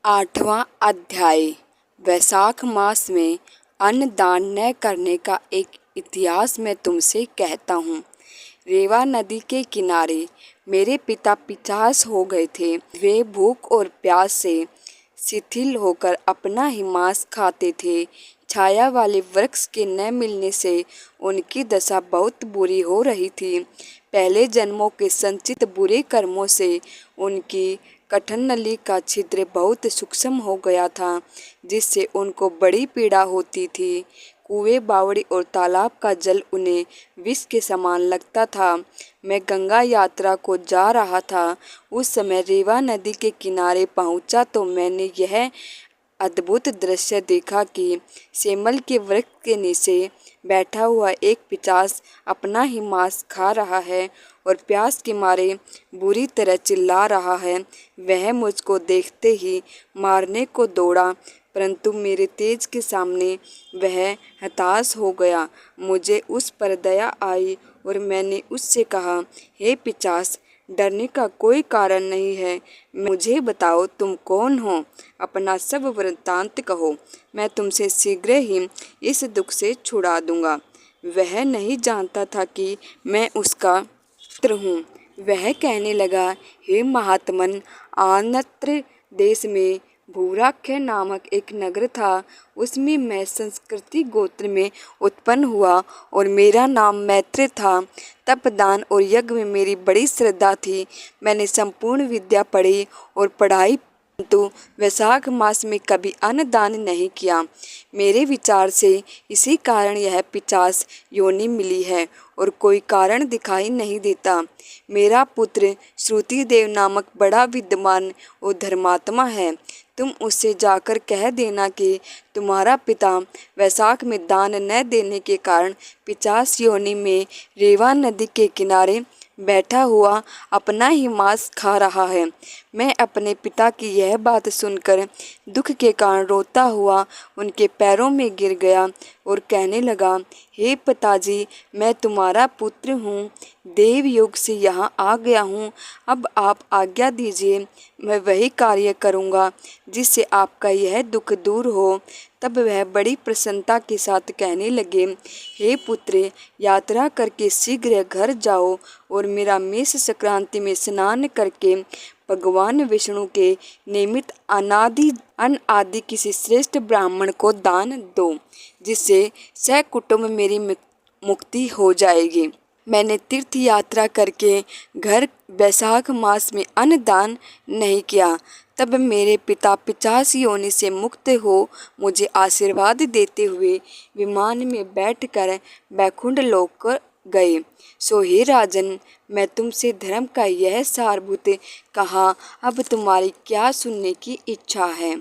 आठवां अध्याय। वैशाख मास में अन्नदान न करने का एक इतिहास मैं तुमसे कहता हूँ। रेवा नदी के किनारे मेरे पिता पिशाच हो गए थे। वे भूख और प्यास से शिथिल होकर अपना ही मांस खाते थे। छाया वाले वृक्ष के न मिलने से उनकी दशा बहुत बुरी हो रही थी। पहले जन्मों के संचित बुरे कर्मों से उनकी कठन नली का छिद्र बहुत सूक्ष्म हो गया था, जिससे उनको बड़ी पीड़ा होती थी। कुएं, बावड़ी और तालाब का जल उन्हें विष के समान लगता था। मैं गंगा यात्रा को जा रहा था। उस समय रेवा नदी के किनारे पहुंचा तो मैंने यह अद्भुत दृश्य देखा कि सेमल के वृक्ष के नीचे बैठा हुआ एक पिशाच अपना ही मांस खा रहा है और प्यास के मारे बुरी तरह चिल्ला रहा है। वह मुझको देखते ही मारने को दौड़ा, परंतु मेरे तेज के सामने वह हताश हो गया। मुझे उस पर दया आई और मैंने उससे कहा, हे पिशाच, डरने का कोई कारण नहीं है। मुझे बताओ, तुम कौन हो? अपना सब वृत्तांत कहो। मैं तुमसे शीघ्र ही इस दुख से छुड़ा दूंगा। वह नहीं जानता था कि मैं उसका मित्र हूँ। वह कहने लगा, हे महात्मन, आन्ध्र देश में भूराख्य नामक एक नगर था। उसमें मैं संस्कृति गोत्र में उत्पन्न हुआ और मेरा नाम मैत्र था। तप, दान और यज्ञ में मेरी बड़ी श्रद्धा थी। मैंने संपूर्ण विद्या पढ़ी और पढ़ाई, परंतु वैशाख मास में कभी अन्नदान नहीं किया। मेरे विचार से इसी कारण यह पिशाच योनि मिली है और कोई कारण दिखाई नहीं देता। मेरा पुत्र श्रुतिदेव नामक बड़ा विद्वान और धर्मात्मा है। तुम उससे जाकर कह देना कि तुम्हारा पिता वैशाख में दान न देने के कारण पिशाच योनि में रेवा नदी के किनारे बैठा हुआ अपना ही मांस खा रहा है। मैं अपने पिता की यह बात सुनकर दुख के कारण रोता हुआ उनके पैरों में गिर गया और कहने लगा, हे पिताजी, मैं तुम्हारा पुत्र हूँ। देव योग से यहाँ आ गया हूँ। अब आप आज्ञा दीजिए, मैं वही कार्य करूँगा जिससे आपका यह दुख दूर हो। तब वह बड़ी प्रसन्नता के साथ कहने लगे, हे पुत्र, यात्रा करके शीघ्र घर जाओ और मेरा मेष संक्रांति में स्नान करके भगवान विष्णु के निमित्त अन्न आदि किसी श्रेष्ठ ब्राह्मण को दान दो, जिससे सहकुटुम्ब मेरी मुक्ति हो जाएगी। मैंने तीर्थ यात्रा करके घर वैशाख मास में अन्नदान नहीं किया। तब मेरे पिता पिशाच योनि से मुक्त हो मुझे आशीर्वाद देते हुए विमान में बैठकर बैकुंठ लोक गए। सो हे राजन, मैं तुमसे धर्म का यह सारभूत कहा। अब तुम्हारी क्या सुनने की इच्छा है?